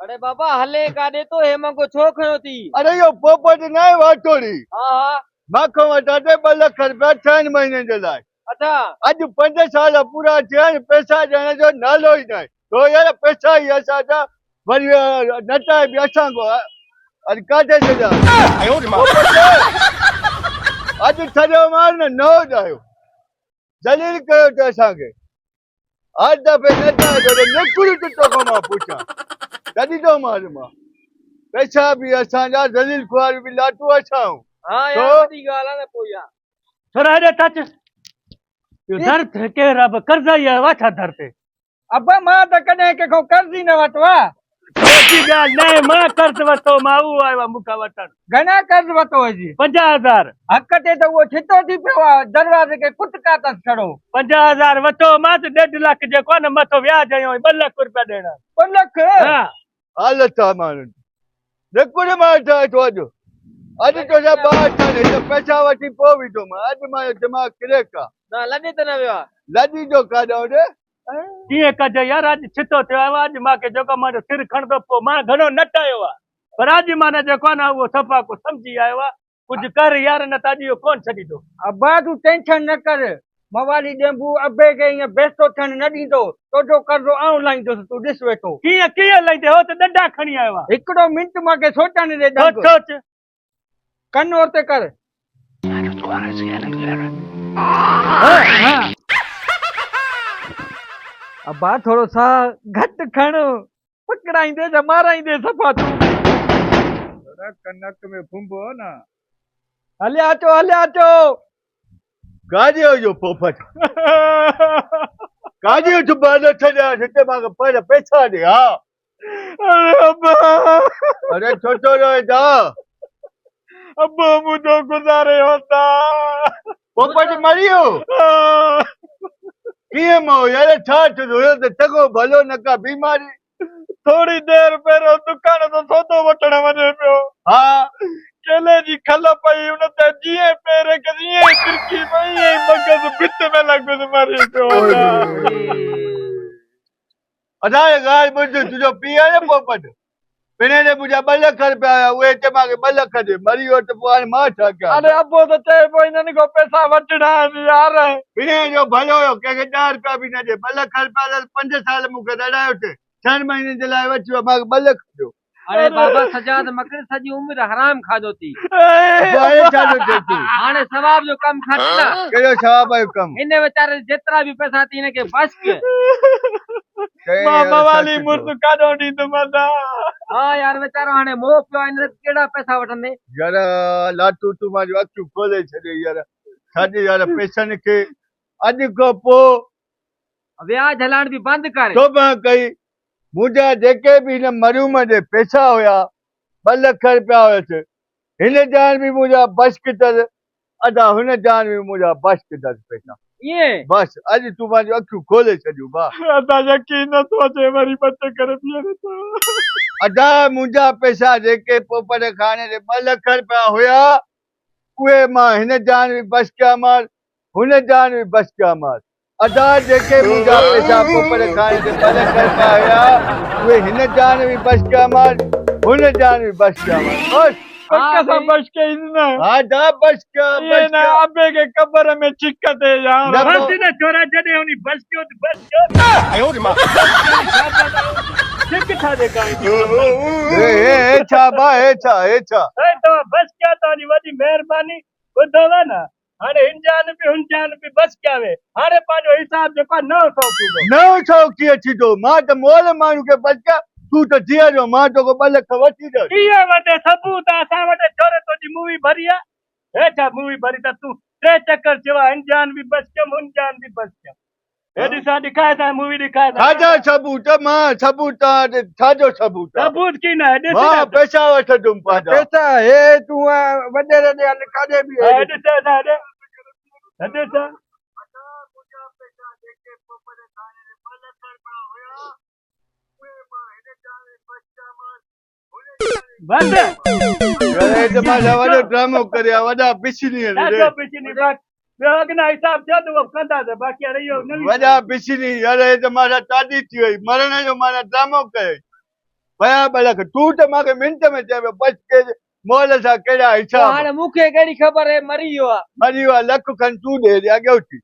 अरे बाबा हले काॾे तो हेमंगो छो खयो थी? अरे यो पोपट न आहे वाटोड़ी हाँ हाँ माखो वटाटे 2 लख रुपया 3 महीने जे लाइ अच्छा अॼु 5 साल पूरा थिया आहिनि पैसा ॾियण जो नालो ई न आहे तो यार पैसा ई असांजा वरी नटाए बि असां को अॼु काथे छॾिया अॼु छॾियो मार न ॾायो जलील कयो त असांखे हर दफ़े नटाए थो निकुर टुटो खां मां पुछां तॾहिं थो मार मां पैसा बि असांजा जलील खुआर बि लाटू असां हाँ तो यार वॾी ॻाल्हि आहे न पोइ यार थोड़ा हेॾे टच यो दर थे केर अब कर्जा ही है वाछा दर ते अब्बा मां त कॾहिं कंहिंखां कर्ज़ ई न वरितो आहे ऐसी ॻाल्हि न आहे मां कर्ज वरितो मां उहो आयो आहे मूंखां वठण घणा कर्ज़ वरितो हुइजी 50,000 हक़ ते त उहो छितो थी पियो आहे दरवाज़े खे कुटका अथसि खड़ो 50,000 वठो मां त 1.5 लाख जेको आहे न मथो व्याज आयो 2 लाख रुपया ॾियणा 2 लख हा हालत आहे माण्हुनि निकुर मार ठाहे थो अॼु तो छा ॿार ठाहे त पैसा वठी पोइ विधो मां अॼु मां दिमाग़ क्रेक आहे न लॾे त न वियो आहे लॾी जो काॾा होॾे कीअं कजे यार अॼु छितो थियो आहे अॼु मूंखे जेको मुंहिंजो सिर खणंदो पोइ मां घणो नटायो आहे पर अॼु माना जेको आहे न उहो सफ़ा को सम्झी आयो आहे कुझु कर यार न त अॼु इहो कोन छॾींदो अब्बा तूं टेंशन न कर मवाली ॾेंबू अबे खे ईअं बेस्तो थियण न ॾींदो तुंहिंजो कर्ज़ो आउं लाहींदुसि तूं ॾिस वेठो कीअं कीअं लहींदे हो त ॾंडा खणी आयो आहे हिकिड़ो मिंट मूंखे सोचण ॾे सोच डंग सोच कन ओते कर अब्बा थोरो सा घटि खण पकड़ाईंदे त माराईंदे सफ़ा तूं कनक में फुंबो न हलिया अचो काॾे जो पोपट काॾे जो बालो छॾिया हिते मां पर पैसा ॾे हा अरे अब्बा अरे छोटो जा अब्बा मुझो गुज़ारे होता पोपट मरी वियो कीअं मां यार छा थियो त चङो भलो न का बीमारी थोड़ी देर पहिरियों दुकान तो सौदो वठण वञे पियो हा केले जी खल पई उन ते जीअं पेर खे ईअं ई तिरकी पई ईअं ई मगज़ भित में लॻुसि मरी पियो असां ॻाल्हि ॿुध तुंहिंजो पीउ आहे न पोपट पिणे जे मुंहिंजा 2 लख रुपया आया उहे हिते मूंखे 2 लख ॾे मरी वियो त पोइ हाणे मां छा कयां अरे अब्बो त चए पियो हिननि खां पैसा वठणा आहिनि यार पिणे जो भलो हुयो कंहिंखे 10 रुपया बि न ॾे 2 लख रुपया 5 साल मूंखे लड़ायो थिए 6 महीने जे लाइ वठी वियो मूंखे 2 लख ॾियो अरे बाबा सजाद मकर सॼी उमिरि हराम खाधो थी हाणे छा थो थिए तूं हाणे सवाब जो कमु खण न कहिड़ो सवाब जो कमु हिन वीचारे जेतिरा बि पैसा थी हिनखे बस कयो मां मवाली मुर्द काॾो ॾींदुमि हाँ यार वीचारो हाणे मोह पियो आहे हिन कहिड़ा पैसा वठंदे यार लाटू तूं मुंहिंजो अखियूं खोले छॾे यार छाजे यार पैसनि खे अॼु खां पोइ व्याज हलाइण बि बंदि कर तोबा कई मुंहिंजा जेके बि हिन मरियूम जे पैसा हुया 2 लख रुपया हुयसि हिन जान बि मुंहिंजा बशकिटल अदा हुन जान बि मुंहिंजा बशकिटल पैसा ईअं बस अॼु तूं मुंहिंजूं अखियूं खोले छॾियूं भाउ अदा यकीन नथो अचे वरी बच करे बीहे थो अदा मुंहिंजा पैसा जेके पोपट खाने जे 2 लख रुपया हुया उहे मां हिन जान बि बच कया मार हुन जान बि बच कया मार अदा जेके मुंहिंजा पैसा पोपट खाने जे 2 लख रुपया हुया उहे हिन जान बि बच कया मार हुन जान बि बच कया मार बस पक्का सा बच के न हा दा बच कया ये ना अबे के कब्र में चिकते यार न बस न छोरा जॾहिं हुनी बस कयो त बस कयो ठीक था दे काई ए छा बा ए छा ए तो बस क्या तारी वॾी महिरबानी ॿुधो न हाणे हिन जान बि हुन जान बि बस कयावे हाणे पंहिंजो हिसाब जेको 900 थींदो 900 कीअं थींदो मां त मोल माण्हू खे बच कया तूं त जीअं जो मां तोखे 2 लख वठी ॾियो कीअं वटि सबूत आहे असां वटि छोरे तुंहिंजी मूवी भरी आहे हेठा मूवी भरी त तूं 3 चकर चयो हिन जान बि बस कयमि हुन जान बि बस कयमि हे ॾिसां ॾेखारे था मूवी ॾेखारे था छाजा सबूत मां सबूत छाजो सबूत सबूत की न ॾिस मां पैसा वठंदुमि पंहिंजा पैसा हे तूं वॾेरे ॾे हल काॾे बि ॾिस ॾिस बस अरे त मां वॾो ड्रामो करिया वॾा पिछली ॾाढो पिछली बात ॿियो अॻिना हिसाब थियो त उहो कंदासीं बाक़ी हाणे इहो वॾा पिछली अरे त मां टाडी थी वई मरण जो मां ड्रामो कयो बराबर लख तू तो मांगे मिनट में चवे बच के मोल सा केड़ा તો हिसाब हाणे मूंखे कहिड़ी ख़बर है मरी वियो आहे मरी वा लख खन तू दे दिया गयो थी